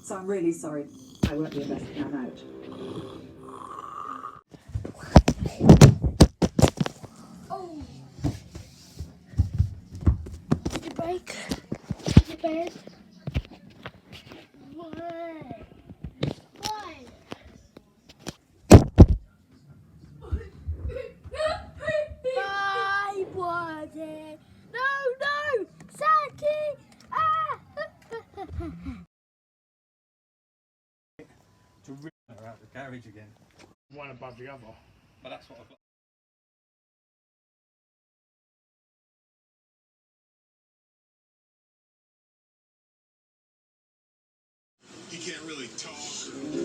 So I'm really sorry. I won't be the best man out. Oh. Did you break the bed? Why? Why? I want it. No, Zakk! Ah! To rip her out the garage again. One above the other. But that's what I've got. He can't really talk.